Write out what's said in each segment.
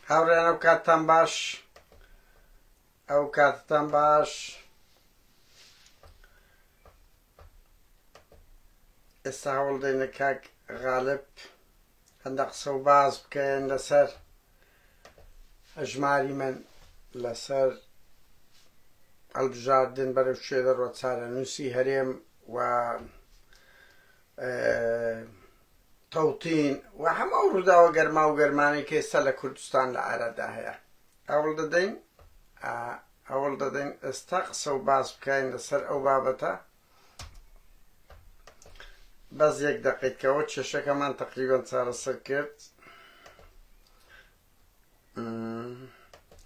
هاوڕێن ئەو کاتتان باش ئەو کاتتان باش ئێستا هەوڵ دەینە کاک غالب هەندێک قسە و باز بکەن لەسەر هەژماری من لەسەر هەڵبژاردن بەرەو شوێ دەڕۆ چارەنووسی هەرێم و تەوتین و هەموو ڕووداوە گەرما و گەرمانەی کە ئێستا لە کوردستان لە ئارەدا هەیە هەوڵ دەدەین ئێستا قسە و باز بکەین لەسەر ئەو بابەتە بەس یەک دەقیقەوە کێشەکەمان تەقریبەن چارەسەر کرد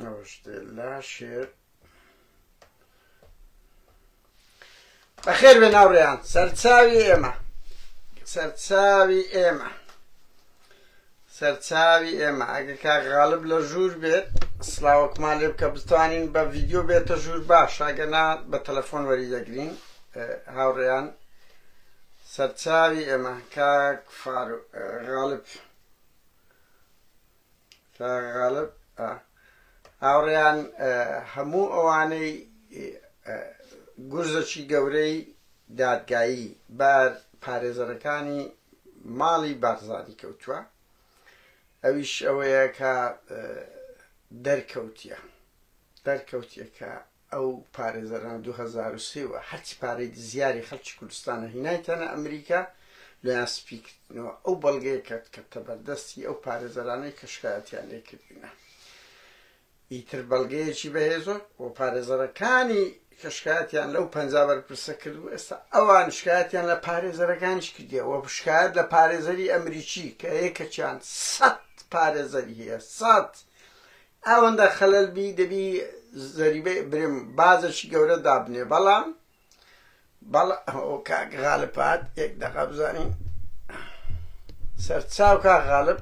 ئەوەش لا شێر بەخێر بێ ناوڕێیان سەرچاوی ئێمە ئەگەر کاک غالب لە ژوور بێت سڵاوەکمان لێ بکە بتوانین بە ڤیدیۆ بێتە ژوور باش ئەگەنا بە تەلەفۆن وەری دەگرین هاوڕێیان سەرچاوی ئێمە کاک غالب هاوڕێیان هەموو ئەوانەی گورزەکی گەورەی دادگایی بار پارێزەرەکانی ماڵی بارزانی کەوتووە ئەویش ئەوەیە کە دەرکەوتیە کە ئەو پارێزەران 2003 هەرچی پارەی زیاری خەڵکی کوردستانە هینایتەنە ئەمریکا لەیان سپیکردنەوە ئەو بەڵگەیە کە تەبەردەستی ئەو پارێزەرانەی کە شکایەتیان لێ کردبوونە ئیتر بەڵگەیەکی بەهێزۆ و پارێزەرەکانی کە شکایەتیان لەو 50 بەرپرسە کردبوو ئێستا ئەوان شکایەتیان لە پارێزەرەکانیش کردیەوە شکایەت لە پارێزەری ئەمریکی کە یەکەکیان 100 پارێزەری هەیە 100 ئەوەندە خەلەلبی دەبی زەریبەی برم بازێکی گەورە دابنێ بەڵام کاک غالبات یەک دەقە بزانین سەرچاو کاک غالب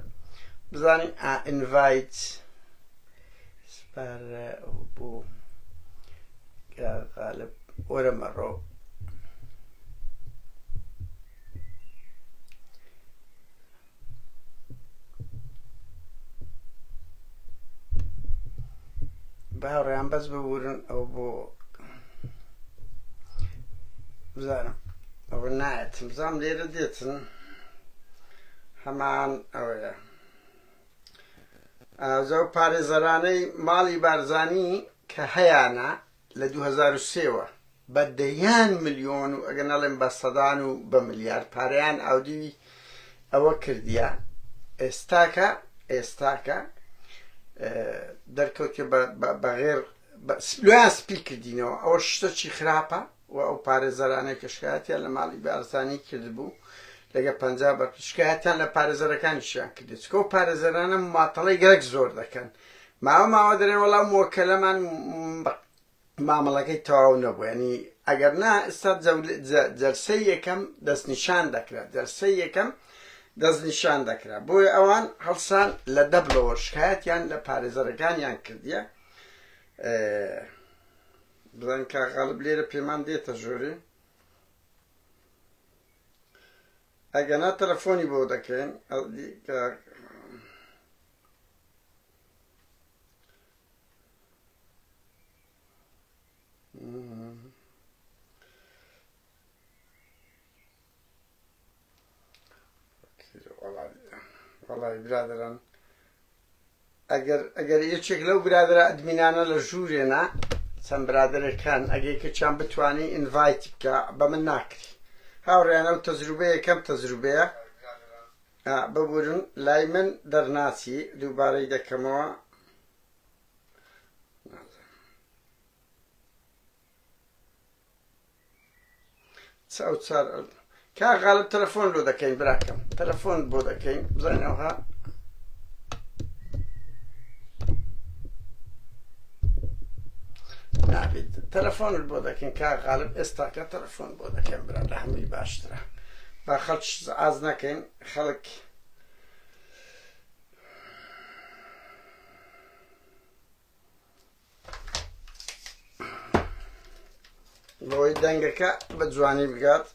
بزانین ئینڤایت سپارە بۆ کاک غالب وەرە مەڕۆ باوڕێیان بەس ببورن ئەو بۆ بزانم ئەوە نایەتم بزانم لێرە دێتن هەمان ئەوەیە ئازە و پارێزەرانەی ماڵی بارزانی کە هەیانە لە 2003 بە دەیان ملیۆن و ئەگەر نەڵێن بە سەدان و بە ملیارد پارەیان ئاودیوی ئەوە کردیە ئێستاکە دەرکەوتێ بەغێر لۆیان سپی کردینەوە ئەوە شتێکی خراپە و ئەو پارێزەرانەی کە شکایەتیان لە ماڵی بارزانی کردبوو لەگە 50 بەر شکایەتیان لە پارێزەرەکانیشیان کردێت چکە و پارێزەرانە ماتەڵەی گەرەک زۆر دەکەن ماوە دەرێ وەڵام مۆکەلەمان مامەڵەکەی تەواو نەبوو ینی ئەگەر نا ئێستا جەلسەی یەکەم دەستنیشان دەکرا بۆیە ئەوان هەڵسان لە دەبلەوە شکایەتیان لە پارێزەرەکانیان کردیە بزانین کاک غالب لێرە پێمان دێتە ژۆرێ ئەگەنا تەلەفۆنی بۆ دەکەین وەڵی برادران ئەگەر یەکێک لەو برادرە ئەدمینانە لە ژوورێنە چەند برادرەکان ئەگەی کەچیان بتوانی ئینڤایتی بکە بە من ناکری هاوڕێیان ئەو تەجروبەیە کەم تەجروبەیە ببورن لای من دەرناچی دووبارەی دەکەمەوە کاک غالب تەلەفۆن بۆ دەکەین براکەم تەلەفۆن بۆ دەکەین بزانینەوەها نابێت تەلەفۆنت بۆ دەکەین کاک غالب ئێستاکە تەلەفۆن بۆ دەکەین برا لە هەمووی باشترە با خەڵک ئاز نەکەین خەڵک بۆی دەنگەکە بە جوانی بگات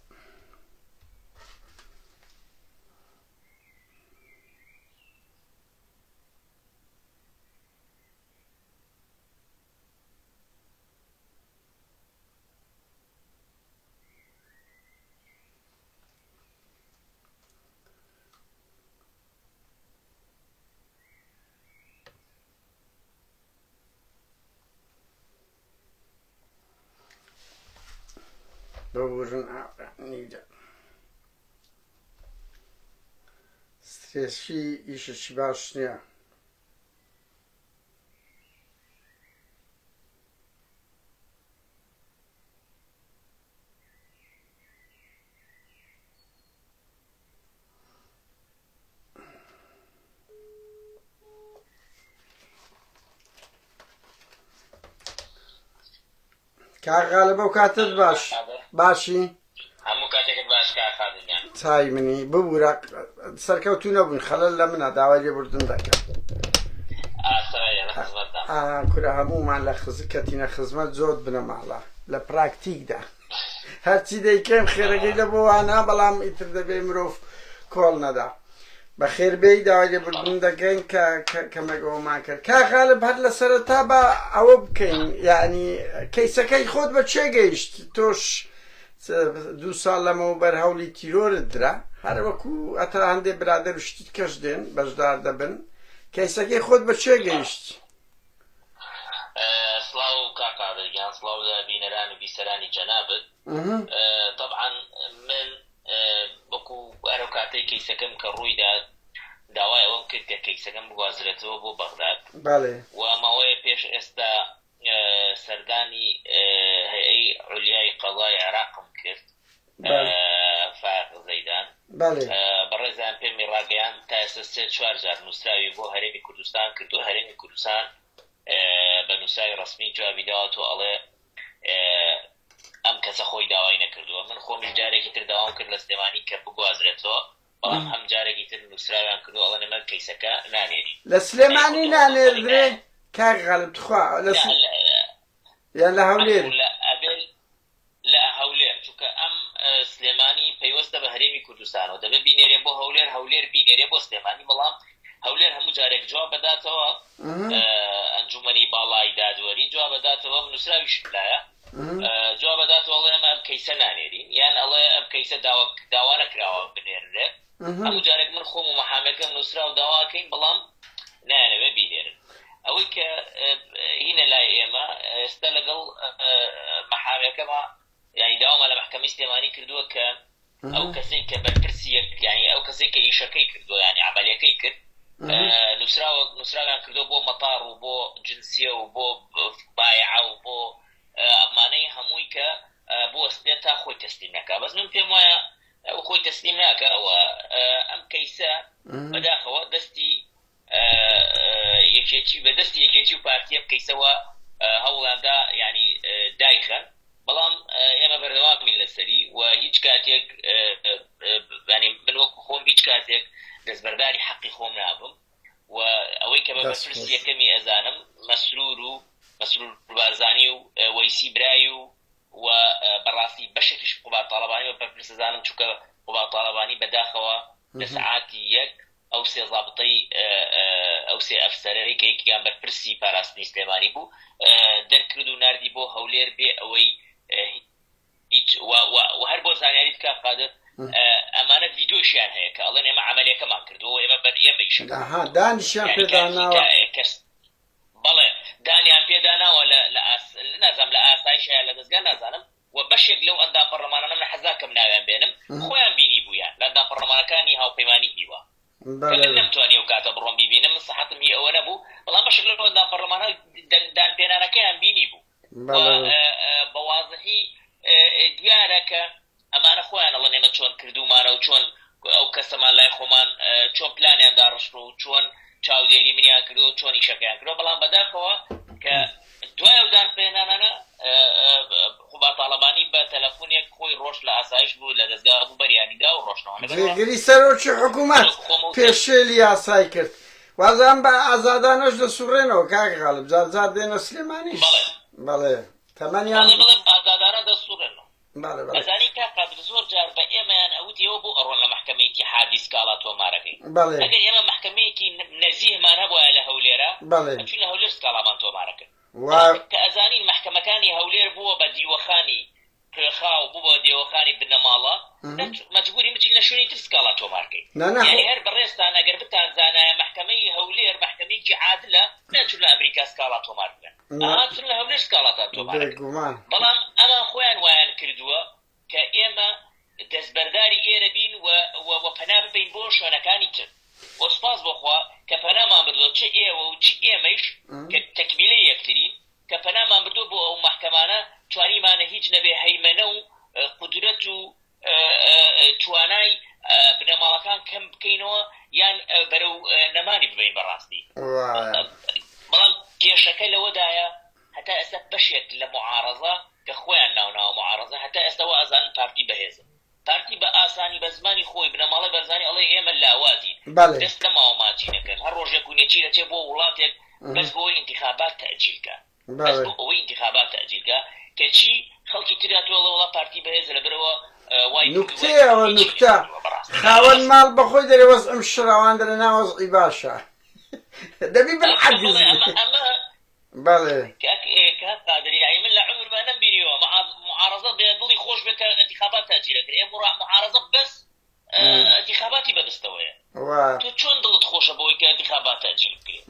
ببورن ئاورانیدا سترێسی ئیشەشی باش نییە. کاغالە بەو کاتت باش باشی هەموو کاتێکت باش کاخادنیان چای منی ببوورە سەرکەوتو نەبوون خەلەل لە منە داوای لێبوردن دەکەم کورە هەمومان لە کەتینە خزمەت زۆر بنە ماڵە لە پراکتیکدا هەرچی دەیکەم خێرەکەی لە بۆوانە بەڵام ئیتر دەبێ مرۆڤ کۆڵ نەدا بە خێربەی داوای لێبوردن دەکەین کەمەگەوەمان کرد کاغالب هەر لە سەرەتا بە ئەوە بکەین یعنی کەیسەکەی خۆت بە چێ گەیشت تۆش 2 ساڵ لەمەوە بەرهەوڵی تیرۆرت درا هەر وەکو ئەتا هەندێک برادەر و شتیت کەش دێن بەشدار دەبن کەیسەکەی خۆت بە چێ گەیشت؟ سڵاو کاکادرگیان سڵاو لە بینەران و بیسەرانی جەنابت طبعا من وەکو ئەرە کاتەی کەیسەکەم کە ڕوویدا داوای ئەوەم کرد کە کەیسەکەم بگوازرێتەوە بۆ بەغداد و ماوەیە پێش ئێستا سەردانی هەیئەی عولیای قەڵای عێراقم کرد فارق زەیدان بەڕێزان پێمی ڕاگەیان تا ئێستا 3-4 جار نووسراوی بۆ هەرێمی کوردستان کردو هەرێمی کوردستان بە نووسراوی ڕسمی جوابی داوەتەوە ئەڵێ ئەم کەسە خۆی داوای نەکردووە من خۆمیش جارێکی تر داوام کرد لە سلێمانی کە بگوازرێتەوە بەڵام هەم جارێکی تر نووسراویان کردو ئەڵێ نەمە کەیسەکە نانێری لە سلێمانی نانێردرێ کاک غەڵب تخوا یان لە هەولێر لە هەولێر چونکە ئەم سلێمانی پەیوەستە بە هەرێمی کوردستانەوە دەبێ بینێرێ بۆ هەولێر هەولێر بینێرێ بۆ سلێمانی بەڵام هەولێر هەموو جارێک جواب بەداتەوە ئەنجومەنی باڵای دادوەری جواب بەداتەوە نووسراویش لایە جواب بەداتەوە ئەڵێ ئەمە ئەم کەیسە نانێرین یان ئەڵێ ئەم کەیسە داوا نەکراوە بنێررێ هەموو جارێک من خۆم و مەحامەکەم نووسرا و داواکەین بەڵام نایەنەوێ بینێرن ئەوەی کە هینە لای ئێمە ئێستا لەگەڵ مەحامەکەمە یعنی داوامە لە محکەمەی سلێمانی کردووە کە ئەو کەسێک کە بەرپرسیەک یعنی ئەو کەسێک کە ئیشەکەی کردووە یعنی عملیەکەی کرد نووسراویان کردو بۆ مەتار و بۆ جنسیە و بۆ بایعە و بۆ ئەمانەی هەمووی کە بۆ ئەستێ تا خۆی تەسلیم نەکا بەس من پێم وایە ئەو خۆی تەسلیم ناکە ئەوە ئەم کەیسە بەداخەوە دەستی یەکێتی و پارتیە بکەیسەوە هەوڵاندا ینی دایخەن بەڵام ئێمە بەردەوامین لەسەری و هیچ کاتێک ینی من وەکو خۆم هیچ کاتێک دەستبەرداری حەقی خۆم نابم و ئەوەی کە بە بەرپرسی یەکەمی ئەزانم مەسرور بارزانی و وەیسی برای و بەڕاستی بەشێکیش قوبات تاڵەبانی بە بەرپرس ئەزانم چونکە قوبات تاڵەبانی بەداخەوە لە سەعاتی یەک ئەو سێ زابطەی ئەو سێ ئەفسەرەی کە یەکیان بەرپرسی پاراستنی سلێمانی بوو دەرکرد و ناردی بۆ هەولێر بێ ئەوەی هیچ و هەر بۆ زانیاریت کا قادر ئەمانە ڤیدۆشیان هەیە کە ئەڵێن ئێمە عملیەکەمان کردووە ئێمە ئێمە ئیشەکە دانیشیان پێداناوە بەڵێ دانیان پێداناوە نازانم لە ئاسایشیان لە دەستگا نازانم و بەشێک لەو ئەندام پەرلەمانانە من حەزاکەم ناویان بێنم خۆیان بینی بوویان لە ئەندام پەرلەمانەکانی هاوپەیمانی دیوە نەمتوانی و کاتە بڕۆم بیبینم من سەحەتم هی ئەوە نەبوو بەڵام بەشێک لەو ئەندام پەرلەمانە دانپێنانەکەیان بینی بوو بە وازحی دیارە کە ئەمانە خۆیان ئەڵەن ئێمە چۆن کردومانە و چۆن ئەو کەسەمان لای خۆمان چۆن پلانیان داڕشت و چۆن چاودێری منیان کردو و چۆن ئیشەکەیان کردو بەڵام بەداخەوە کە دوای ئەو دانپێنانانە قوبات تاڵەبانی بە تەلەفۆنێک خۆی ڕۆژ لە ئاسایش بوو لە دەستگا بوو بەریانیدا و ڕۆشنەوە جێگیری سەرۆکی حکوومەت پێشێلی یاسای کرد وازان بە ئازادانەش دەسوڕێنەوە کاک غاڵب جار دێنە سلێمانیش بەڵێ تەمەنیان ئازادانە دەسوڕێنەوە ئەزانی کاکادر زۆر جار بە ئێمەیان ئەوتیەوە بۆ ئەڕۆن لە محکەمەیەکی حادی سکاڵا تۆمارەکەی ئەگەر ئێمە محکەمەیەکی نەزیهمان هەبووە لە هەولێرە ئەچوو لە هەولێر سکاڵامان تۆمارە کرد کە ئەزانین محکەمەکانی هەولێر بووە بە دیوەخانی پێخاو بوو بە دیوەخانی بنەماڵە مەجبوری بچین لە شوێنی تر سکاڵا تۆمارکەی یعنی هەر بەڕێستان ئەگەر بتانزانایە محکەمەی هەولێر محکەمەیەکی عادلە نەچوون لە ئەمریکا سکاڵا تۆمار بکەن ئەها چون لە هەولێر سکاڵاتان تۆمار بەڵام ئەمان خۆیان وایان کردووە کە ئێمە دەستبەرداری ئێرە بین و پەنا ببین بۆ شوێنەکانی تر وە سوپاس بۆخوا کە پەنامان بردووە چ ئێوە و چ ئێمەیش کە تەکمیلەی یەکترین کە پەنامان بردووە بۆ ئەو مەحکەمانە توانیمانە هیچ نەبێ هەیمەنە و قودرەت و توانای بنەماڵەکان کەم بکەینەوە یان بەرەو نەمانی ببین بەڕاستی بەڵام کێشەکە لەوەدایە هەتا ئێستا بەشێک لە معارەزە کە خۆیان ناوناوە معارەزە هەتا ئێستا ئازان پارتی بەهێزن پارتی بە ئاسانی بە زمانی خۆی بنەماڵی بەرزانی ئەڵێ ئێمە لاوازین دەست لە ماوەماچی نەکەن هەر ڕۆژێک و نێچی دەچێت بۆ وڵاتێک بەس بۆی انتخابات تەجیلکە بەس بۆ ئەوەی انتخابات تەجیلکە کە چی خەڵکی تراتوە لە وڵات پارتی بەهێز لەبەرەوە نوکتەیەوە نوکتە خاوەن ماڵ بەخۆی دەرێوەز ئەم شراوان دەرە ناوەزئی باشە دەبی بالحەدیز بەڵێ قادری من لە عمرما نەمبینیوە معارەزە بێ دڵی خۆش بێت کە انتخابات تەجیلەکرد ئێمە معارەزە بەس انتخاباتی بەدەستەوەیە تو چۆن دڵت خۆشە بۆی کە انتخابات تەجیل بکرێت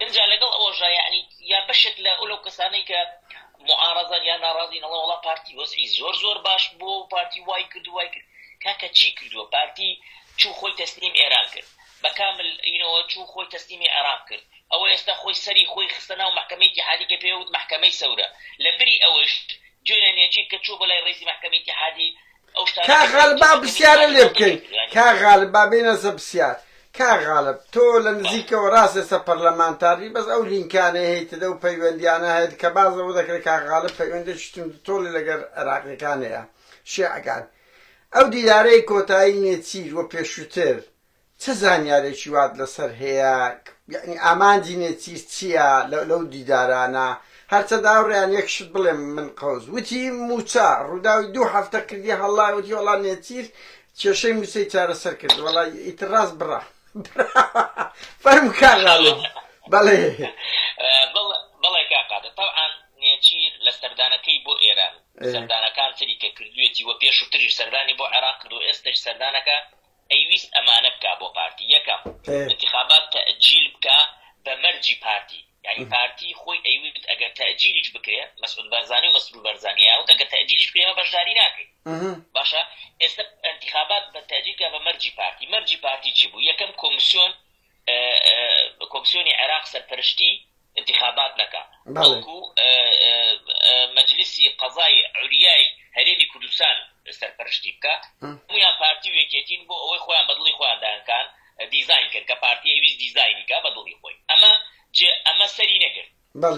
اینجا لەگەڵ ئەوەژە یعنی یا بەشێک لە ئەو کەسانەی کە معارەزان یا ناڕازین ئەڵێ وەڵا پارتی وەزعی زۆر باش بۆ پارتی وای کرد کاکە چی کردووە پارتی چوو خۆی تەسلیم ئێران کرد بەکامل چوو خۆی تەسلیمی عێراق کرد ئەوە ئێستا خۆی سەری خۆی خستە ناو محکەمەی اتحادی کە پێوت محکەمەی سەورە لە بری ئەوەش جوێنە نێچیر کە چوو بەلای ڕئیسی محکەمەی اتحادی ئەو شتانە کاغالب با پرسیارە لێ بکەین کاغالب با بێنەسە پرسیار کاغالب تۆ لە نزیکەوە ڕاست ئێستا پەرلەمانتاری بەس ئەو لینکانە هەیتە و پەیوەندیانە هەیە کە بازەوە دەکرێت کاغالب پەیوەندی تۆڵی لەگەر عێراقیەکانەیە شیعەکان ئەو دیدارەی کۆتایی نێچیر وە پێشووتر چه زانیارێکی وات لەسەر هەیە یعنی ئامانجی نێچیر چییە لەو دیدارانە هەرچە داوڕیان یەکشت بڵێم من قەوز وتی موچە ڕووداوی 2 هەفتە کردی هەڵای وتی وەڵا نێچیر کێشەی موسەی چارەسەر کرد وەڵا ئیتر ڕاست بڕا فەرم کاغالب بەڵێ بەڵێ کاقادە طبعا نێچیر لە سەردانەکەی بۆ ئێران سەردانەکان تری کە کردوێتی وە پێشووتریش سەردانی بۆ عێراق کرد و ئێستش سەردانەکە ئەیویست ئەمانە بکا بۆ پارتی یەکەم انتخابات تەجیل بکە بە مەرجی پارتی یعنی پارتی خۆی ئەیویست ئەگەر تەجیلیش بکرێت مەسعود بەرزانی و مسعود بەرزانی یاوت ئەگەر تەجیلیش بکرێت بەشداری ناکەی باشە ئێستا انتخابات بە تەجیل بکە بە مەرجی پارتی چی بوو یەکەم کۆمسیۆنی عێراق سەرپەرشتی انتخابات نەکا بەڵکو مەجلیسی قەزای عولیای هەرێمی کوردستان سەرپەرشتی بکە هەموویان پارتی وێکێتین بۆ ئەوەی خۆیان بەدڵی خۆیان دایانکان دیزاین کرد کە پارتی ئەویست دیزاینیکە بەدڵی خۆی ئەمە سەری نەگرت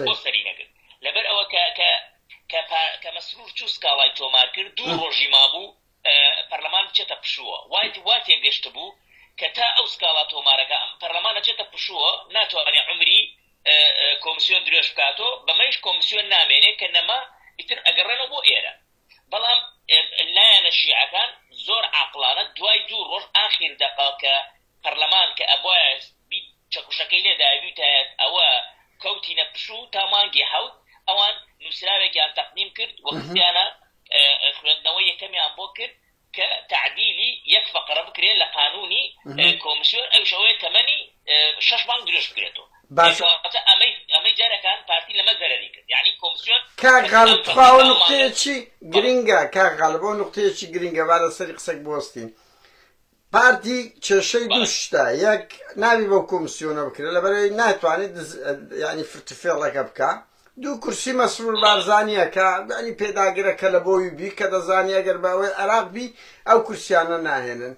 بۆ سەری نەگرت لەبەر ئەوە کە مەسرور چوو سکاڵای تۆمار کرد 2 ڕۆژی مابوو پەرلەمان بچێتە پشووە وای تێگەشت بوو کە تا ئەو سکاڵا تۆمارەکە پەرلەمانە چێتە پشووە ناتوانێت عمری کۆمسیۆن درێژ بکاتەوە بەمەش کۆمسیۆن نامێنێت کە نەما ئیتر ئەگەڕێنەوە بۆ ئێرە بەڵام لایەنە شیعەکان زۆر عاقلانە دوای 2 ڕۆژ ئاخر دەقا کە پەرلەمان کە ئەبوایە چەکوشەکەی لێداویتایەت ئەوە کەوتینە پشوو تا مانگی حەوت ئەوان نووسراوێکیان تەقدیم کرد وەختیانە خوێندنەوەی یەکەمیان بۆ کرد کە تعدیلی 1 فقرە بکرێت لە قانونی کۆمسیۆن ئەوشەوەی تەمەنی 6 مانگ درێژ بکرێتەوە ئەمەی جارەکان پارتی لەمە زەرەری کرد یعنی کۆمسیۆن کاغالب تخواوە نقطەیەکی گرنگە کاغالب بۆ نقطەیەکی گرنگە با لەسەری قسەک بوەستین پارتی کێشەی دوو شتە یەک ناوی بەو کۆمسیۆنە بکرێت لەبەرەوەی ناتوانێت ینی فرتفێڵەکە بکە 2 کورسی مەسرور بارزانیە کە ینی پێداگرەکە لە بۆی بی کە دەزانی ئەگەر باوەی عێراق بی ئەو کورسیانە ناهێنن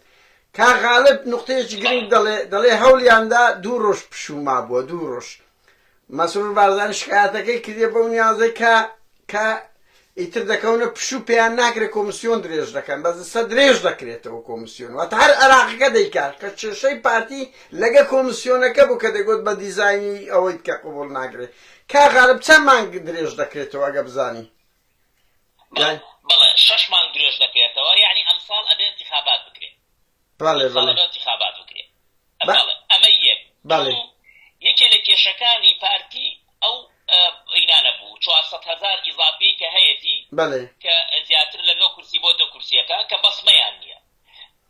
کاغالب نقطەیەکی گرنگ دەڵێ هەوڵیاندا 2 ڕۆژ پشوما بووە 2 ڕۆژ مەسرور بارزانی شکایەتەکەی کردێ بەو نیازەی کە ئیتر دەکەونە پشوو پێیان ناکرێت کۆمسیۆن درێژ دەکەن بەزسە درێژ دەکرێتەوە کۆمسیۆن واتە هەر عێراقەکە دەیکات کە کێشەی پارتی لەگە کۆمسیۆنەکە بوو کە دەگوت بە دیزاینی ئەوەی کە قبوڵ ناکرێت کاغالب چەند مانگ درێژ دەکرێتەوە ئەگە بزانی بەڵێ 6 مانگ درێژ دەکرێتەوە یعنی ئەمساڵ ئەبێ انتخابات بکرێت انتخابات بکرێت ئەمە یەکێ لە کێشەکانی پارتی ئەو ئینانە بوو 400,000 ئیضافی کە هەیەتی کە زیاتر لە 9 کورسی بۆ 2 کورسیەکە کە بەسمەیان نییە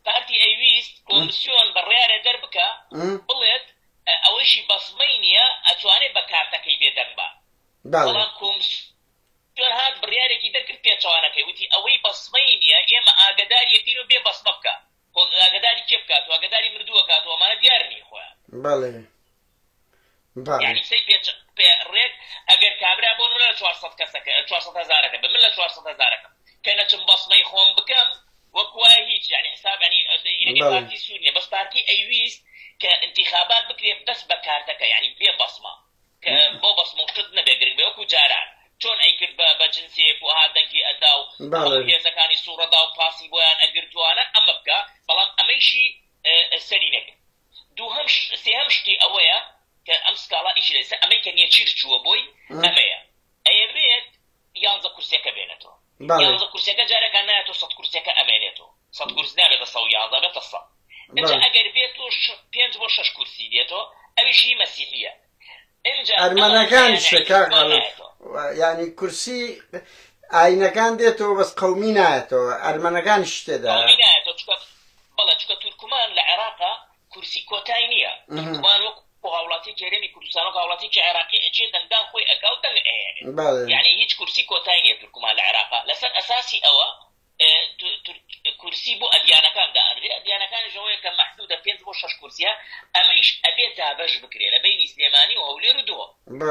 پارتی ئەیویست کۆمسیۆن بەڕیارە دەربکە بڵێت ئەوەشی بەسمەی نییە ئەتوانێت بە کارتەکەی بێدەنگبا بەڵام کۆمسیۆن هات بڕیارێکی دەرکرد پێچەوانەکەی وتی ئەوەی بەسمەی نییە ئێمە یەکتری و بێ بەسمە بکە ئاگداری کێ بکات و ئاگداری مردووە کات و ئەمانە دیارنی خۆیان بەڵێ یعنی سەی ڕێک ئەگەر کابرا بۆ لە 400 کەسەکە 400,000ەکە بە من لە 400,000ەکەم کە نەچم بەسمەی خۆم بکەم وەکوە هیچ يعني حساب يعني بارتي سوريا بس بارتي ايويس كانتخابات بكري بس بكارتك يعني بي بصمه كبو بصمه قدنا بيقرق بيوكو جاران شلون اي كرب بجنسي وهذا دنجي اداو هي اذا كان صوره داو باسي بوان اقرتو انا اما بكا بلان اميشي سرينك دوهمش سيهمشتي اويا كامس كالا ايش ليس امريكا يشير شو بوي اميا اي بيت يانزا كرسيكا بيناتو يانزا كرسيكا جارك انا تو صد كرسيكا امانيتو صد كرسي نابێتە سەو یازە بێتە سە اینجا ئەگەر بێت و 5 بۆ 6 کورسی دێتەوە ئەویشی مەسیحیە ئەرمەنەکان شکاغڵ یعنی کورسی ئاینەکان دێتەوە بەس قەومی نایەتەوە ئەرمەنەکانیش تێدا بەڵێ چکە تورکمان لە عێراقا کورسی کۆتای نییە تورکمان وەکو هاوڵاتی هەرێمی کوردستان و هاوڵاتیی عێراقی ئەچێ دەنگدان خۆی ئەکا و دەنگ ئەهێنێت یعنی هیچ کورسی کۆتای نییە تورکمان لە عێراقا لەسەر ئەساسی ئەوە کورسی بۆ ئەدیانەکان دائەنرێ ئەدیانەکان ژەوەیە کە مەحدودە 5 بۆ 6 کورسیە ئەمەیش ئەبێت دابەش بکرێ لە بینی سلێمانی و هەولێر و دووە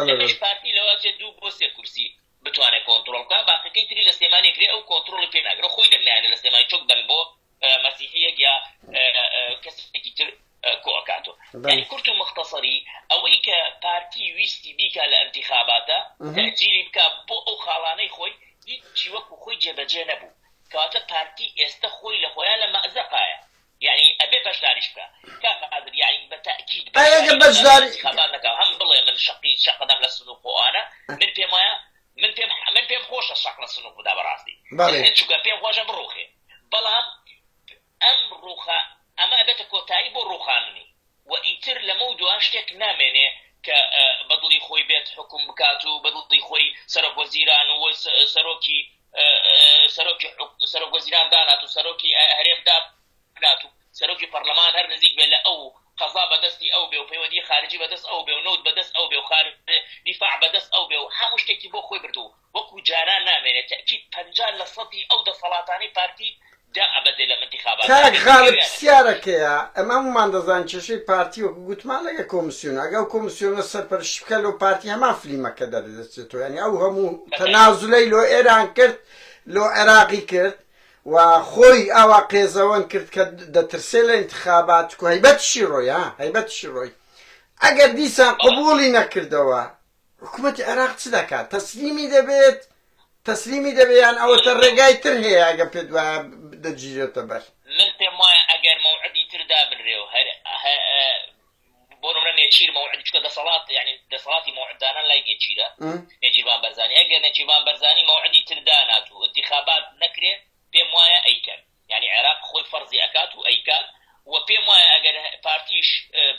ئەمەش پارتی لەواتێ 2 بۆ 3 کورسی بتوانێت کۆنتڕۆڵ بکات باقیەکەی تری لە سلێمانی کرێ ئەو کۆنتڕۆڵی پێ ناگرێت خۆی دەنگلایەنێ لە سلێمانی چۆک دەنگ بۆ مەسیحیەک یا کەسێکی تر کۆ ئەکاتۆ یعنی کورت و مختصری ئەوەی کە پارتی ویستی بیکە لە ئەنتیخاباتە تەجیلی بکە بۆ ئەو خاڵانەی خۆی هیچی وەکو خۆی جێبەجێ نەبوو کەواتە پارتی ئێستا خۆی لە خۆیان لە مەئزەقایە یعنی ئەبێ بەشداریش بکە کاکەقادر یعنی بەتەئکید خەبات نەکا هەم بڵێ من شەقەدەم لە سنووق و ئانە من پێم وایە من پێم خۆشە شەق لە سنووق بدا بەڕاستی چونکە پێم خۆشە بڕوخێ بەڵام ئەم ڕوخە ئەمە ئەبێتە کۆتایی بۆ ڕوخاندنی و ئیتر لەمە و دوان شتێک نامێنێ کە بەدڵی خۆی بێت حکوم بکات و بەدڵی خۆی سەرۆک وەزیران و سەرۆکی سەرۆک وەزیران دانات و سەرۆکی هەرێم دابنات و سەرۆکی پەرلەمان هەر نزیک بێت لە ئەو قەزا بەدەستی ئەو بێ و پەیوەندی خارجی بەدەست ئەو بێ و نەوت بەدەست ئەو بێ و دیفاع بەدەست ئەو بێ و هەموو شتێکی بۆ خۆی بردو وەکو جاران نامێنێت تەئکید 50% ئەو دەسەڵاتانەی پارتی دا ئەبەدێ لە انتخابات کاک غاڵب پرسیارەکەیە ئەمە هەمومان دەزان کێشەی پارتی وەکو گوتمان لەگە کۆمسیۆن ئەگە ئەو کۆمسیۆنە سەرپەرشتی بکە لەو پارتی هەمان فلیمەکە دەردەچێتەوە یعنی ئەو هەموو تەنازولەی لۆ ئێران کرد لۆ عێراقی کرد و خۆی ئاوا قێزەوەن کرد کە دەترسێ لە انتخابات و هەیبەتشی ڕۆی هەیبەتشی ڕۆی ئەگەر دیسان قبوڵی نەکردەوە حکوومەتی عێراق چ دەکات تەسلیمی دەبێت تەسلیمی دەبێیان ئەوەتە ڕێگای تر هەیە ئەگە پێت وایە دەگیرێتە بەر من پێم وایە ئەگەر مەوعدی تردا بنرێ و بۆ نمونە نێچیر مەوعد چکە دەسەڵات یعنی دەسەڵاتی مەوعددانان لای نێچیرە نێچیروان بەرزانی ئەگەر نێچیروان بەرزانی مەوعدی تردا نات و انتخابات نەکرێ پێم وایە ئەیکەن یعنی عێراق خۆی فەرزی ئەکات و ئەیکات و پێم وایە ئەگەر پارتیش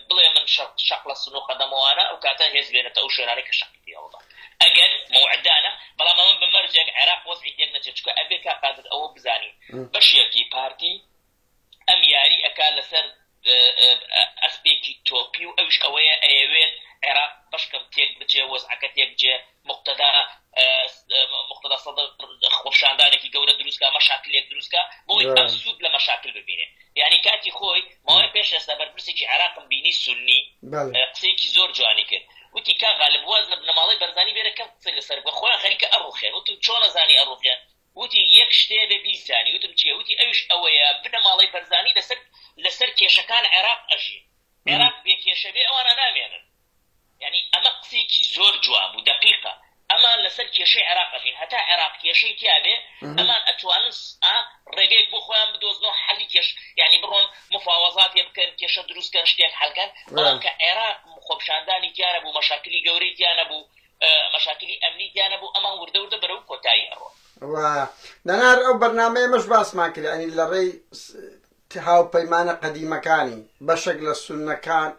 بڵێ من شەق لە سنووقە دەمەوانە ئەو کاتە هێز بێنێتە ئەو شوێنانەی کە شەقی پێوەڵدا ئەگەر مەوعددانە بەڵام ئەمە بمەرجێک عێراق وەزعی تێک نەچێت چکە ئەبێ کاقادر ئەوە بزانین بەشێکی پارتی ئەم یاری ئەکا لەسەر ئەسپێکی تۆپی و ئەوش ئەوەیە ئەیەوێت عێراق بەشکەم تێک بچێ وەزعەکە تێک بجێ مقتدا سەدر خۆپشاندانێکی گەورە دروستکە مەشاکلێک دروستکە بۆی ئەم سوود لە مەشاکل ببینێ یعنی کاتی خۆی ماوەی پێش ئێستا بەرپرسێکی عێراقم بینی سونی قسەیەکی زۆر جوانی کرد وتی کا غالب واز لە بنەماڵەی بەرزانی بێرە کەم قسەی لەسەر بکە خۆیان خەریکە ئەڕوخێن وتم چۆن نەزانی ئەڕوخێن وتی یەک شتێ بێ بیزانی وتم چییە وتی ئەوش ئەوەیە بنەماڵەی بەرزانی لەسەر کێشەکان عێراق ئەژی عێراق بێ کێشە بێ ئەوانە نامێنن یعنی ئەمە قسەیەکی زۆر جوان بوو دقیقە ئەمان لەسەر کێشەی عێراق ئەژین هەتا عێراق کێشەی تیابێ ئەمان ئەتوانن ڕێگەیەک بۆ خۆیان بدۆزنەوە حەلی کێش یعنی بڕۆن مفاوەزاتێ بکەن کێشە دروستکەن شتێک حەلکەن بەڵام کە عێراق خۆپشاندانی تیانە بوو مەشاکلی گەورەی تیانە بوو مەشاکلی ئەمنی تیانە بوو ئەمان وردە وردە بەرەو کۆتایی ئەڕۆ نەنار ئەو بەرنامەیە مەش باسمان کرد ئەنی لە ڕێی هاوپەیمانە قەدیمەکانی بەشێک لە سوننەکان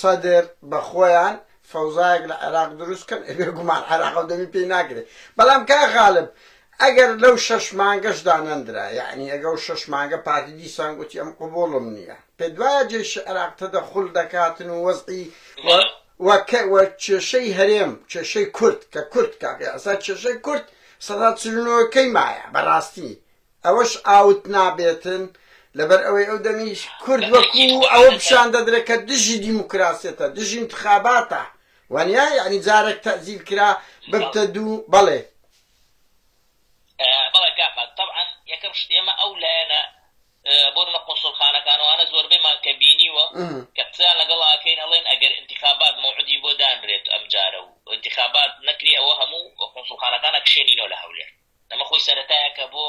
سەدر بە خۆیان فەوزایەک لە عێراق دروستکەن ئەبێ گومان عێراق دەمی پێی ناگرێت بەڵام کا غالب ئەگەر لەو 6 مانگەشدا نەندرا یعنی ئەگە 6 مانگە پارتی دیسان گوتی ئەم قبوڵم نییە پێ دوایە جێشی عێراق تەدەخول دەکاتن و وەزعی وە کێشەی هەرێم کێشەی کورد کە کورد کاکە ئەسا کێشەی کورد 149ەکەی مایە بەڕاستی ئەوەش ئاوت نابێتن لەبەر ئەوەی ئەو دەمیش کورد وەکو ئەوە پیشان دەدرێت کە دژی دیموکراسیەتە دژی انتخاباتە وانیا یعنی جارێک تەزیل کرا ببتە دوو بەڵێ بەڵێ کاکات طبعا یەکەم شت ئێمە ئەو لایەنە بۆ لە قۆسڵخانەکانەوانە زۆربەیمان کە بینیوە کە قسەیان لەگەڵ ئاکەین هەڵێن ئەگەر انتخابات موعودی بۆ دانرێت ئەم جارە و انتخابات نەکری ئەوە هەموو قۆسڵخانەکانە کشێنینەوە لە هەولێر لەمە خۆی سەرەتایەکە بۆ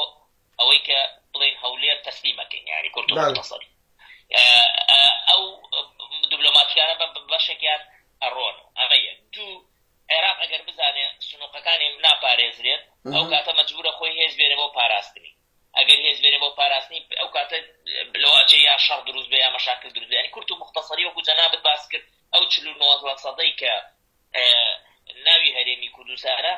ئەوەی کە بڵێن هەولێر تەسلیمەکەین یعنی کورد و مختصری ئەو دیبلۆماتیانە بەشێکیان ئەڕۆن ئەمە یەک دوو عێراق ئەگەر بزانێ سنووقەکانی ناپارێزرێت ئەو کاتە مەجبورە خۆی هێز بێنێ بۆ پاراستنی ئەگەر هێز بێنێ بۆ پاراستنی ئەو کاتە لەواچە یا شەڕ دروست بێ یا مەشاکل دروست بێ ینی کورد و مختصری وەکو جەنابەت باس کرد ئەو 49 سەدەی کە ناوی هەرێمی کوردستانە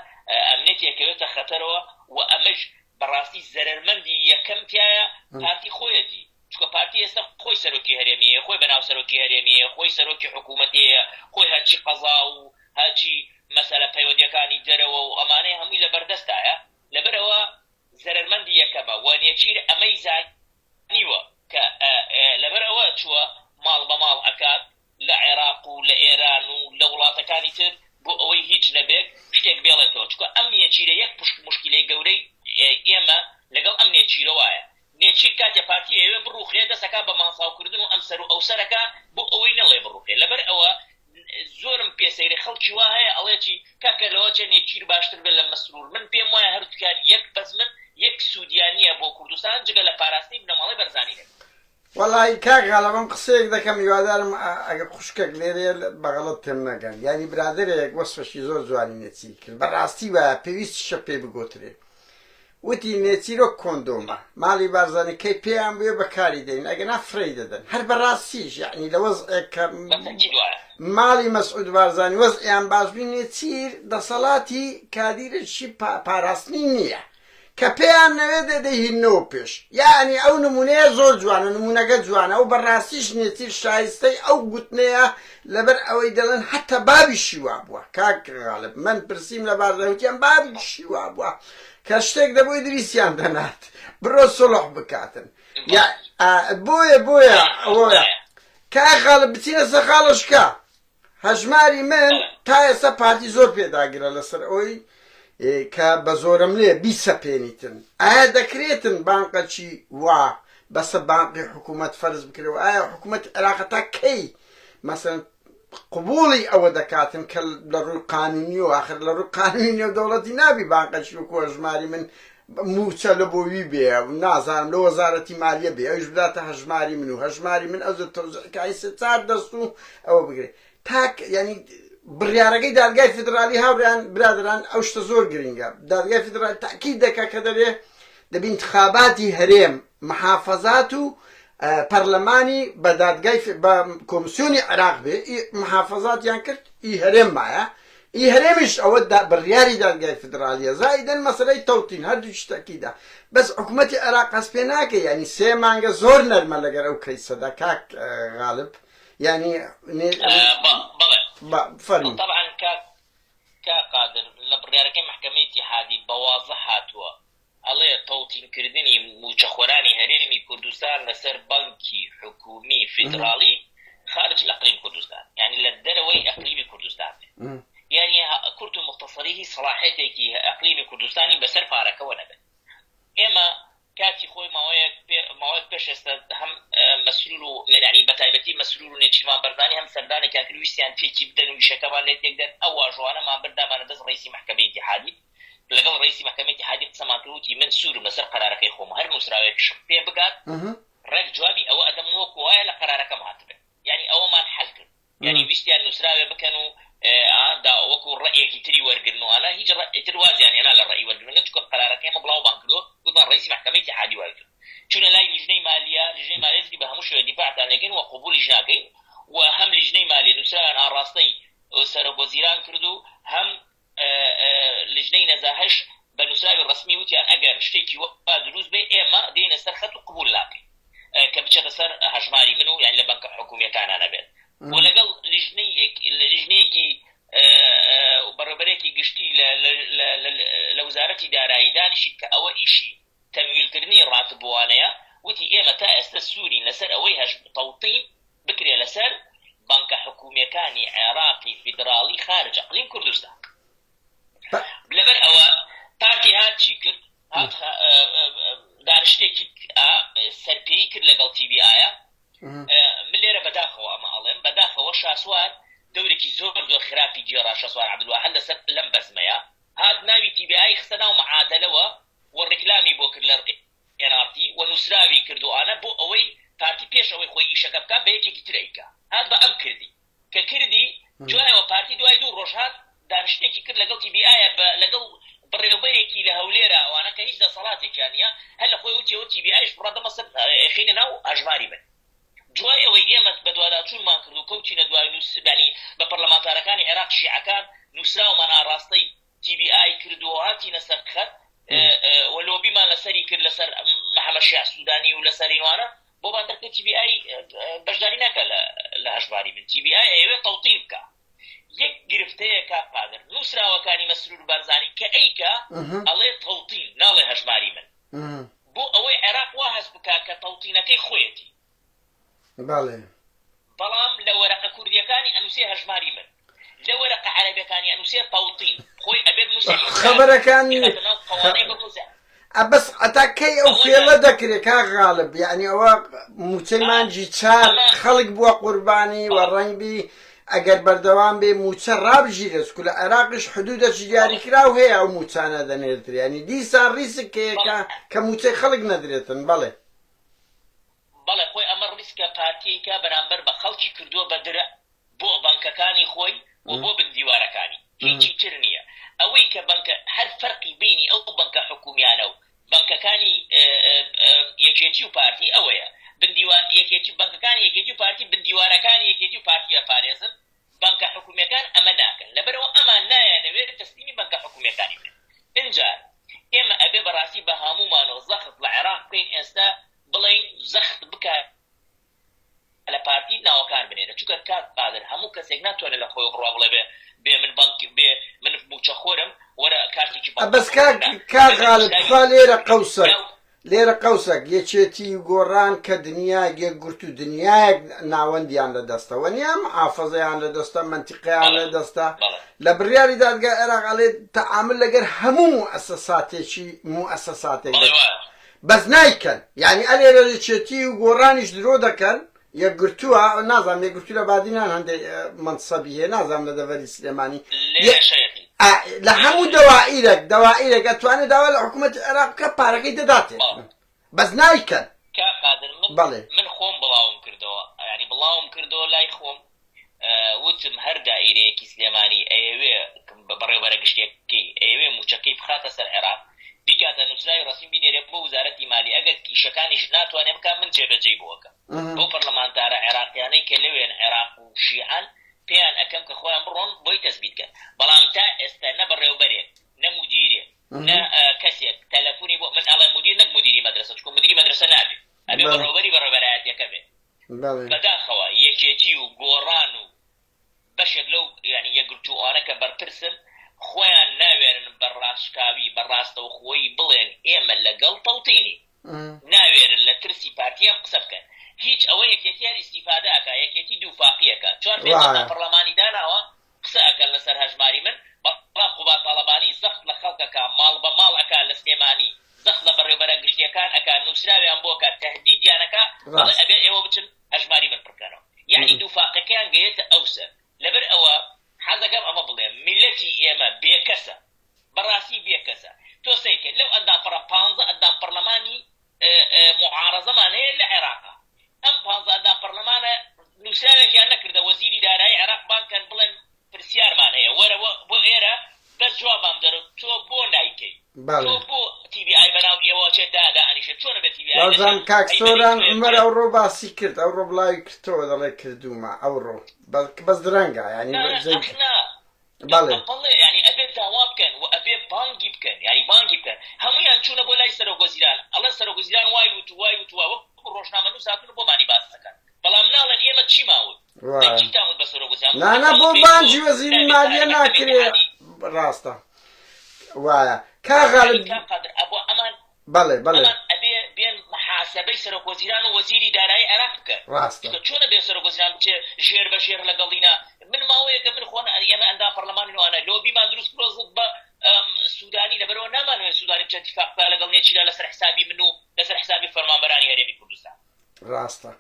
ئەمنێتێکەوێتە خەتەرەوە و ئەمەش بەڕاستی زەرمەندی یەکەم تایە پارتی خۆیەتی چکە پارتی ئێستا خۆی سەرۆکی هەرێمیە خۆی بەناو سەرۆکی هەرێمیە خۆی سەرۆکی حکوومەتیە خۆی هەرچی قەزا و هەرچی مەسەلە پەیوەندیەکانی دەرەوە و ئەمانەی هەمووی لەبەردەستایە لەبەرەوە زەرمەندی یەکەمە و نێچیر ئەمەی زانیوە کە لەبەرەوە چووە ماڵ بە ماڵ ئەکات لە عێراق و لە ئێران و لە وڵاتەکانی تر بۆ ئەوەی هیچ نەبێت شتێک بێڵێتەوە چکە ئەم نێچیرە یەک مشکلەی گەورەی ئێمە لەگەڵ ئەم نێچیرە وایە نێچیر کاتێ پارتی ئێوێ بڕوخێ دەسەکە بە ماساوکردن و ئەم سەر و ئەو سەرەکە بۆ ئەوەی نەڵێ بڕوخێ لەبەر ئەوە زۆرم پێسەیری خەڵکی وا هەیە ئەڵێکی کاکە لەوە چە نێچیر باشتر بێت لە مەسرور من پێم وایە هەردووکار یەک بەس من یەک سوودیانیە بۆ کوردستان جگە لە پاراستنی بنەماڵی بەرزانی نێت وەڵی کاگاڵەوەم قسەیەک دەکەم هیوادارم ئەگەر خوشکێک لێرێ بەغەڵت تێم نەگەن ینی برادرێک وەسفەشی زۆر جوانی نێچیر کرد بەڕاستی وایە پێویست شە پێ بگۆترێ وتی نێچیرۆ کۆندۆمە ماڵی بارزانانی کەی پێیان بێ بەکاری دەین ئەگە نافرەی دەدەن هەر بەڕاستیش یعنی لە وەزعێک کە ماڵی مەسعود بارزانانی وەزعیان باشبی نێچیر دەسەڵاتی کادیرێکی پاراستنی نییە کە پێیان نەوێ دەدەهینەوە پێش یعنی ئەو نمونەیە زۆر جوانە نمونەکە جوانە ئەو بەڕاستیش نێچیر شایستەی ئەو گوتنەیە لەبەر ئەوەی دەڵێن حتا بابی شیوا بووە کاکغاڵب من پرسییم لە بارزانوتیان بابی شیوا بووە کە شتێک دەبۆی دریسیان دەنات بڕۆ سڵح بکاتن بۆیە ئەوەیە کاغاڵب بچینە سەخاڵشکە هەژماری من تا ئێستا پارتی زۆر پێداگرە لەسەر ئەوی کە بە زۆرم لێ بیسەپێنیتن ئایا دەکرێتن بانقەچی وا بەسە بانقی حکوومەت فەرز بکرێەوە ئایا حکوومەت عێراقەتا کەی مەسەن قبوڵی ئەوە دەکاتن کە لە ڕووی قانونی و آخر لە ڕووی قانونی و دەوڵەتی نابی بانقەچی وەکو هەژماری من موچە لە بۆوی بێ نازانم لە وەزارەتی مالیە بێ ئەوش بداتە هەژماری من و هەژماری من ئەو تەوزیعەکەی چار دەست و ئەوە بگرێت تاک ینی بڕیارەکەی دادگای فیدرالی هاوڕیان برادران ئەو شتە زۆر گرنگە دادگای فیدرالی تاکید دەکات کە دەبێ انتخاباتی هەرێم محافەزات و پەرلەمانی بە دادگای بە کۆمسیۆنی عێراق بێ محافەزاتیان کرد ئی هەرێم مایە ئی هەرێمیش ئەوە بڕیاری دادگای فیدرالیە زائیدەن مەسەلەی تەوتین هەردوو شتەکیدا بەس حکوومەتی عێراق هەست پێ ناکە ینی 3 مانگە زۆر نەرمە لەگەر ئەو کەیسەدا کاک غالب يعني فرمي طبعا كقادر لبرياركي محكمة اتحادي بواضح هاتوا الله توطين كردني موچخوراني هريمي كردستان لسر بنكي حكومي فيدرالي خارج الاقليم كردستان يعني للدروي اقليم كردستان يعني كرت مختصريه صلاحيتي اقليم كردستاني بسر فاركه ونبه اما كاتي خوي ماويك بيش هم مسؤول يعني بتايبتي مسؤول نيشمان برداني هم سرداني كاكل ويسيان فيكي بدن ويشكبان ليت يقدر او جوانا ما بردا ما ندز رئيسي محكمة اتحادي لقل رئيسي محكمة اتحادي قسماتوتي من سور مسر قرارك يخوم هر مسراويك شبيه بقات رك جوابي او ادم وكوايا لقرارك مهاتبه يعني او ما نحلك يعني بيشتي النسراوي بكانوا دا وكو رأيك تري ورقنو انا هيج رأي ترواز يعني انا للرأي ورقنو نتكو قرارك يما بلاو بانكدو وضع رئيسي محكمة اتحادي واجد چون لاي لجنه ماليه دي بهمش دفاع تاع لكن وقبول لجناكي وهم لجنه ماليه نسران ان راستي سر وزيران كردو هم لجنه نزاهش بنساوي الرسمي وتي ان اگر شتيكي دروز بي اما دين سرخت قبول لاكي كبچه سر هجماري منو يعني لبنك حكوميه كان انا بين ولقل لجنيكي وبربريكي قشتي لوزارتي دارایی دانشی که او ایشی تمویل کردنی راتب وانەیە وتی ئێمە تا ئێستا سوورین لەسەر ئەوەی تەوتین بکرێ لەسەر بانکە حکوومیەکانی عێراقی فیدراڵی خارج ئەقلیم کوردستان. لەبەر ئەوە پارتی هات چی کرد؟ هات دانیشتێکی سەرپێی کرد لەگەڵ TVI. من لێرە بەداخەوە ئەمە ئەڵێم بەداخەوە شاسوار دەورێکی زۆر خراپی جێڕا شاسوار عەبدولواحید لەسەر لەم بەزمەیە هات ناوی TVI خستە ناو معادلەوە و ڕێکلامی بۆ کرد لە NRT و نووسراوی کردوانە بۆ ئەوەی پارتی پێش ئەوەی خۆی ئیشەکە بکە بە یەکێکی تر ئەیکا. هات بە ئەم کردی کە کردی دوایەوە پارتی دوای 2 ڕۆژ هات دانیشتێکی کرد لەگەڵ TVI لەگەڵ بڕێوەبەرێکی لە هەولێرە ئەوانە کە هیچ دەسەڵاتێکیان نییە هەر لە خۆی وتیەوە TVIش بڕادەمە سەر خینە ناو هەژماری بن. دوای ئەوەی ئێمە بە دوواداچوونمان کرد و کەوتینە دوای نووسبانی بە پەرلەمانتارەکانی عێراق شیعەکان نووسراومان ئاڕاستەی TVI کردووە هاتینە سەر خەت و لۆبیمان لەسەری کرد لەسەر محەممەد شیع سوودانی و لەسەرینوانە بۆمان دەکرد TVI بەشداری ناکە لە هەژماری بن. TVI ئەوێ تەوتین بکە. یەک گرفتەیە کا قادر نووسراوەکانی مەسرور بارزانی کە ئەیکا ئەڵێ تەوتین ناڵێ هەژماری من بۆ ئەوەی عێراق وا هەست بکە کە تەوتینەکەی خۆیەتی. بەڵام لە وەرەقە کوردیەکانی ئەنووسێ هەژماری من لە وەرەقە عەرەبیەکانی ئەنووسێ تەوتین خۆی ئەبێت نووسێ خەبەرەکانی بەس ئەتاکەی ئەو فێڵە دەکرێت کا غاڵب یعنی ئەوە موچەی مانجی چار خەڵک بووە قوربانی و ڕەنگبی ئەگەر بەردەوام بێ موچە ڕابژیرە چکو لە عێراقیش حدودەکی دیاریکراو هەیە ئەو موچانە دەنێتر ینی دیسان ڕیسکەیەکە کە موچەی خەڵک نەدرێتن. بەڵێ خۆی ئەمە ڕیسکە پارتیەکە بەرامبەر بە خەڵکی کردووە بە درە بۆ بانکەکانی خۆی و بۆ بندیوارەکانی هیچی تر نییە. ئەوەی کە بانکە هەر فەرقی بینی ئەو بانکە حکومیانە و بانکەکانی یەکێتی و پارتی ئەوەیە یەکێتی بانکەکانی یەکێتی و پارتی بندیوارەکانی یەکێتی و پارتیە پارێزن بانکە حکومیەکان ئەمە ناکەن لەبەرەوە ئەمان نایەنەوێت تەسلیمی بانکە حکومیەکانی بن. اینجا ئێمە ئەبێ بەڕاستی بە هەمومانەوە زەخت لە عێراق بکەین ئێستا بڵین زەخت بکە لە پارتی ناوەکان بنێرە چونکە کات قادر هەموو کەسێک ناتوانێت لە خۆی بڕوا بڵێ بێ من بانک بێ من موچە خۆرم وەرە کارتێکی بەس کا غالب خوا لێرە قەوسەک یەکێتی گۆڕان کە دنیای یەکگورت و دنیایەک ناوەندیان لە دەستەوە نیە محافەزەیان لە دەستە منتیقەیان لە دەستە لە بڕیاری دادگای عێراق ئەڵێ تەعامل لەگەر هەموو موئەسەساتێک بەس نایکەن یعنی ئەلێرە یەکێتی و گۆڕانیش درۆ دەکەن یەکگرتووە نازانم یەکگرتوو لە بادینان هەندێک منسەبی هەیە نازانم لە دەڤەری سلێمانی لە هەموو دەوائیرێک ئەتوانێت داوا لە حکوومەتی عێراق بکە پارەکەی دەداتێت بەس نایکەن. بەڵێ من خۆم بڵاوم کردەوە ینی بڵاوم کردەوە لای خۆم وتم هەر دائیرەیەکی سلێمانی ئەیەوێ بەڕێوەبەرە گشتێکی ئەیەوێ موچەکەی بخاتە سەر عێراق بیکاتە نووسراوی ڕەسمی بینێرێ بۆ وزارەتی مالی ئەگەر کیشەکانیش ناتوانێ بکە من جێبەجێ بۆکە بۆ پەرلەمانتارە عێراقیانەی کە لەوێن عێراق و شیعەن پێیان ئەەکەم کە خۆیان بڕۆن بۆی تەسبیتکەن بەڵام تا ئێستا نە بەڕێوەبەرێک نە مدیرێ نە کەسێک تەلەفۆنی بۆ من ئەڵێ مدیر نەک مدیری مەدرسە چکۆ مدیری مەدرسە نابێت ئەبێ بەڕێوەبەرایەتیەکە بێت. بەداخەوە یەکێتی و گۆڕان و بەشێک لەو ینی یەکگرتووانە کە بەرپرسن خۆیان ناوێرن بەڕاشکاوی بەڕاستەوخۆیی بڵێن ئێمە لەگەڵ تەوتینی ناوێرن لە ترسی پارتیان قسە بکەن هیچ ئەوە یەکێتیان ئیسیفادە ئەکا یەکێتی دووفاقیەکە 4 پەرلەمانی داناوە قسە ئەکەن لەسەر هەژماری من بەڵام قوبات تاڵەبانی زەخت لە خەڵکەکە ماڵ بە ماڵ ئەکا لە سلێمانی زەخت لە بەڕێوەبەرە گشتیەکان ئەکا نووسراویان بۆکە تەهدیدیانەکە بەڵێ ئەبێ ئێوە بچن هەژماری من بکەنەوە یعنی دووفاقەکەیان گەیەتە ئەوسە. لەبەر ئەوە حەزەکەم ئەمە بڵێم میلەتی ئێمە بێکەسە بەڕاستی بێکەسە تۆ سەیکە لەو ئەندام 15 ئەندام پەرلەمانی معارەزەمان هەیە لە عێراقا ئەم 15 ئەندام پەرلەمانە نووسراوێکیان نەکردە وەزیری دارایی عێراق بانکەن بڵێن پرسیارمان هەیە وەرەوە بۆ ئێرە بەس جوابام دەرە تۆ بۆ نایکەی تۆ بۆ TVI بەناو ئێوە چێتدا دائانیشێت چۆنە بێت TVI بەڵام کاکسۆران عومەر ئەوڕۆ باسی کرد ئەوڕۆ بڵاوی کردەوە دەڵێ کردومە ئەوڕۆ بەس درەنگە ینی بەڵێ ینی ئەبێت داوا بکەن و ئەبێ بانگی بکەن ینی بانگی بکەن هەمویان چوونە بۆ لای سەرۆکوەزیران ئەڵێ سەرۆکوەزیران وای وتووە وەکو ڕۆژنامەنووس هاتوونە بۆمانی باس دەکەن بەڵام ناڵێن ئێمە چی ماوت چیتاوت بە سەرۆکوەزیران نانە بۆ بانگی وەزیری مالیە ناکرێت ڕاستە وایە کا غالب ئەبوو ئەمان بەڵێ ئەبێ بێن محاسبەی سەرۆکوەزیران و وەزیری دارایی عێراق بکات چۆنە بێ سەرۆکوەزیران بچێ ژێر بە ژێر لەگەڵینا من ماوەیەکە من خۆن ئێمە ئەندام پەرلەمانی نوانە لۆبیمان دروست کرۆزت بە سوودانی لەبەرەوە نامانوێت سوودانی بچێت اتفاق بکات لەگەڵ نێچیرا لەسەر حسابی من و لەسەر حسابی فەرمانبەرانی هەرێمی کوردستان ڕاستە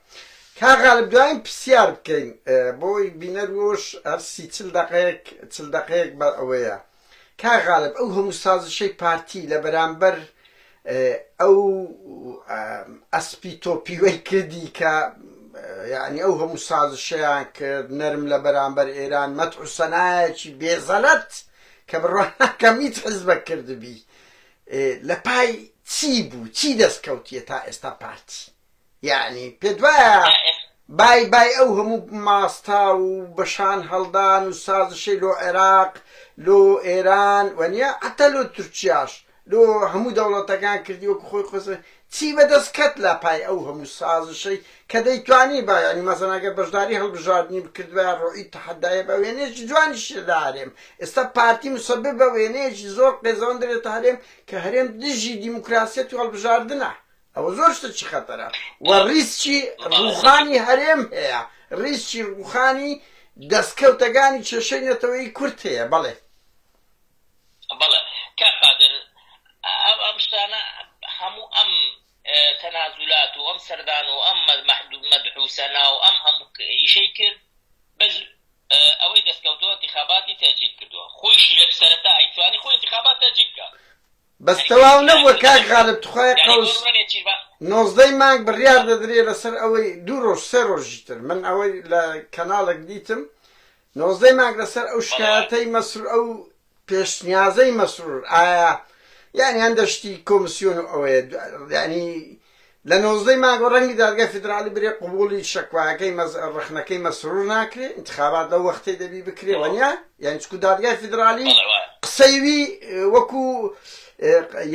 کاغالب دوایین پرسیار بکەین بۆی بینەروش هەرسی چل دقەیەک بە ئەوەیە کاغالب ئەو هەموو سازشەی پارتی لە بەرامبەر ئەو ئەسپی تۆپیوەی کردی کە یعنی ئەو هەموو سازشەیان کرد نەرم لە بەرامبەر ئێران مەدح و سەنایەکی بێزەلەت کە بڕوانەکەم هیچ حزبە کردبی لە پای چی بوو چی دەستکەوتیە تا ئێستا پارتی یعنی پێ دوایە بای ئەو هەموو ماستا و بەشان هەڵدان و سازشەی لۆ عێراق لۆ ئێران وەنیە حتا لۆ تورکیاش لۆ هەموو دەوڵەتەکان کردی وەکو خۆی خۆسە چی بەدەستکەت لە پای ئەو هەموو سازشەی کە دەیتوانی با ینی مەسەڵەن ئەگەر بەشداری هەڵبژاردننی بکردوە ڕۆئی تەحەدایە بە وێنەیەکی جوانیشی لە هەرێم ئێستا پارتی مسەبب بە وێنەیەکی زۆر قێزەوەن دەرێتە هەرێم کە هەرێم دژی دیموکراسیەت و هەڵبژاردنە ئەوە زۆر شتێکی خەتەرە و ڕیسکی ڕووخانی هەرێم هەیە ڕیسکی ڕووخانی دەستکەوتەکانی کێشەی نەتەوەی کورد هەیە بەڵێ بەڵێ کاقادر ئەم شتانە هەموو ئەم تەنازولات و ئەم سەردان و ئەم مەدحوسەنا و ئەم هەموو ئیشەی کرد بەس ئەوەی دەستکەوتەوە انتخاباتی تەجیل کردووە خۆیشی لە سەرەتا ئەیتوانی خۆی انتخابات تەجیل بکات بەس تەواو نەبووە کاک غالب توخوای قەوس 19 مانگ بڕیار دەدرێ لەسەر ئەوەی 2 ڕۆژ 3 ڕۆژی تر من ئەوەی لە کەناڵێک دیتم 19 مانگ لەسەر ئەو شکایەتەی مەسرور ئەو پێشنیازەی مەسرور ئایا یعنی هەندە شتی کۆمسیۆن و ئەوەیە یعنی لە 19 مانگ ڕەنگی دادگای فیدرالی برێ قبوڵی شەکوایەکەی ڕخنەکەی مەسرور ناکرێ انتخابات لەو وەختەی دەبی بکرێ وەنیا یعنی چکو دادگای فیدرالی قسەیوی وەکو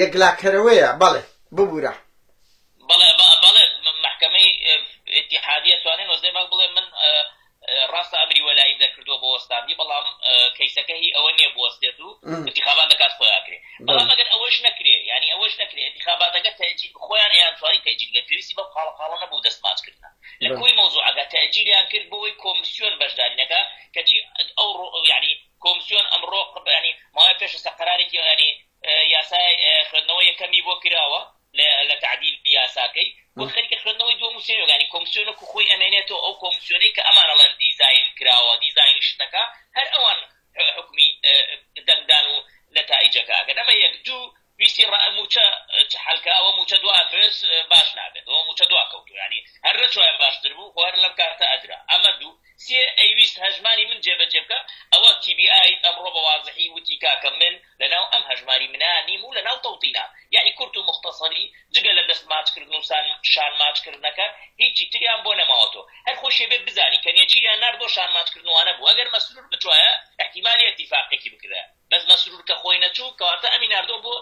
یەکلاکەرەوەیە بەڵێ ببوورە بەڵێ محکەمەی ئیتیحادیە توانێت 19 مانگ بڵێ من ڕاستە ئەمری وەلایی دەکردووە بۆ وەستاندی بەڵام کەیسەکە هی ئەوە نییە بۆ وەستێت و انتخابات لەکات خۆیاکرێ بەڵام ئەگەر ئەوەش نەکرێ یعنی ئەوەش نەکرێ انتخاباتەکە تەجیل خۆیان ئەیانتوانی تەجیلگە پێویستی بە خاڵە نەبوو دەستماچکردن لە کۆی مەوزوعەکە تەجیلیان کرد بۆی کۆمسیۆن بەشدارینەکە کەچی ئەو یعنی کۆمسیۆن ئەمڕۆ ینی ماوەی پێشە قەرارێکی ینی یاسای خوێندنەوەی یەکەمی بۆ کراوە لە تعدیل یاساکەی بۆ خەریکە خوێندنەوەی دووەم و سێمین ینی کۆمسیۆنە خۆی ئەمێنێتەوە ئەو کۆمسیۆنەی کە ئەمانەڵەن دیزاین کراوە دیزاینی شتەکە هەر ئەوان حکمی دەنگدان و نەتائیجەکە ئەگەر ئەمە یەک دوو ویستی موچە حەلکاوە موچە دوا فرس باش نابێت ئەوە موچە دوا کەوتو ینی هەر ڕەچۆیان باشتر بوو خۆ هەر لەم کاتە ئەدرا ئەمە دوو سێ ئەیویست هەژمانی من جێبەجێ بکە ئەوە TBI ئەمڕۆ بە وازحی وتی کاکە من لەناو ئەم هەژمانی منە نیم و لەناو تەوتینا یعنی کورت و مختصری جگە لە دەست ماچکردن و شان ماچکردنەکە هیچی تریان بۆ نەماوەتەوە هەر خۆشێ بێت بزانی کە نێچیریان ناردۆ شان ماچکردنوانە بوو ئەگەر مەسرور بچوایە احتیمالی اتفاقێکی بکرێ بەس مەسرور کە خۆی نەچوو کەواتە ئەمی ناردۆ بۆ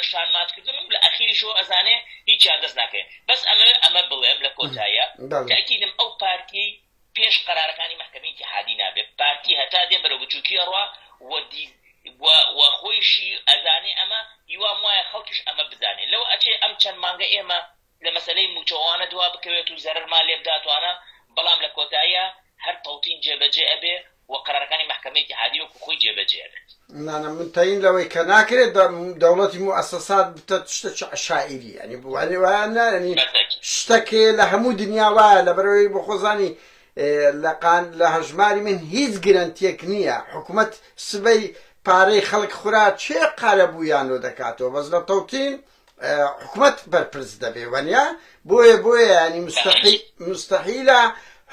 شان ماچکردن و لە ئەخیریشەوە ئەزانێ هیچیان دەست ناکەێت بەس ئەمە بڵێم لە کۆتایە تاکیدم ئەو پارتی پێش قەرارەکانی محکەمەی ئیتیحادی نابێت پارتی هەتا دێ بەرەو بچووکی ڕوا و خۆیشی ئەزانێ ئەمە هیوام وایە خەڵکیش ئەمە بزانێت لەو ئەچێ ئەم چەند مانگە ئێمە لە مەسەلەی موچەوانە دوا بکەوێت و زەرمان لێ بداتوانە بەڵام لە کۆتاییە هەر تەوتین جێبەجێ ئەبێ و قەرارەکانی محکەمەی ئیتیحادی وەکو خۆی جێبەجێ ئەبێت نانە من تەین لەوەی کە ناکرێت دەوڵەتی موئەسەسات بتە شتێکی عشائیری ینی بوانی وایە ینی شتێکێ لە هەموو دنیا وایە لەبەرەوەی بۆ خۆزانی لە هەژماری من هیچ گرنتیەک نییە حکوومەت سبەی پارەی خەڵک خورا چێ قارە بوویانۆ دەکاتەوە بەس لە تەوتین حکوومەت بەرپرس دەبێ وەنیا بۆیە ینی مستەحیلە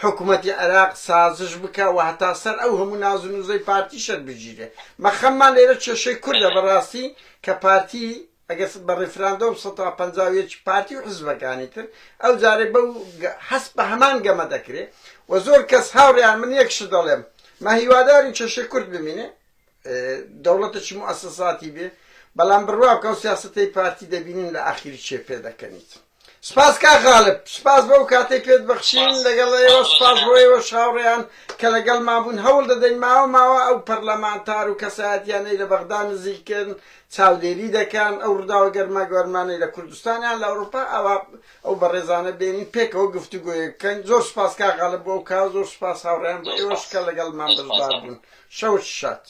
حکوومەتی عێراق سازش بکە و هەتا سەر ئەو هەموو ناز و نووزەی پارتی شەر بگیرێ مەخەممان لێرە کێشەی کوردە بەڕاستی کە پارتی ئەگەر بە ڕێفراندۆم 150 پارتی و حزبەکانی تر ئەو جارێ بەو هەست بە هەمان گەمە دەکرێت و زۆر کەس هاوڕیان من یەکش دەڵێم ما هیوادارین کێشەی کورد ببینێ دەوڵەتێکی موئەسەساتی بێ بەڵام بڕوا کە ئەو سیاسەتەی پارتی دەبینین لە ئاخیری چێ پێ دەکەنیت سپاس کا غالب سپاس بۆ کاتێک پێت بەخشین لەگەڵ ئێوە سپاس بۆ ئێوە شاوڕێیان کە لەگەڵ مابوون هەوڵ دەدەین ماوە ئەو پەرلەمانتار و کەسایەتیانەی لە بەغدا نزیکن چاودێری دەکەن ئەو ڕووداوە گەرما گۆرمانەی لە کوردستانیان لە ئەوروپا ئەو بەڕێزانە بێنین پێکەوە گفتوگۆیە بکەین زۆر سپاس کا غالب بۆ کا زۆر سپاس هاوڕێیان بۆ ئێوەش کە لەگەڵ مان بەشدار بوون شەوت شات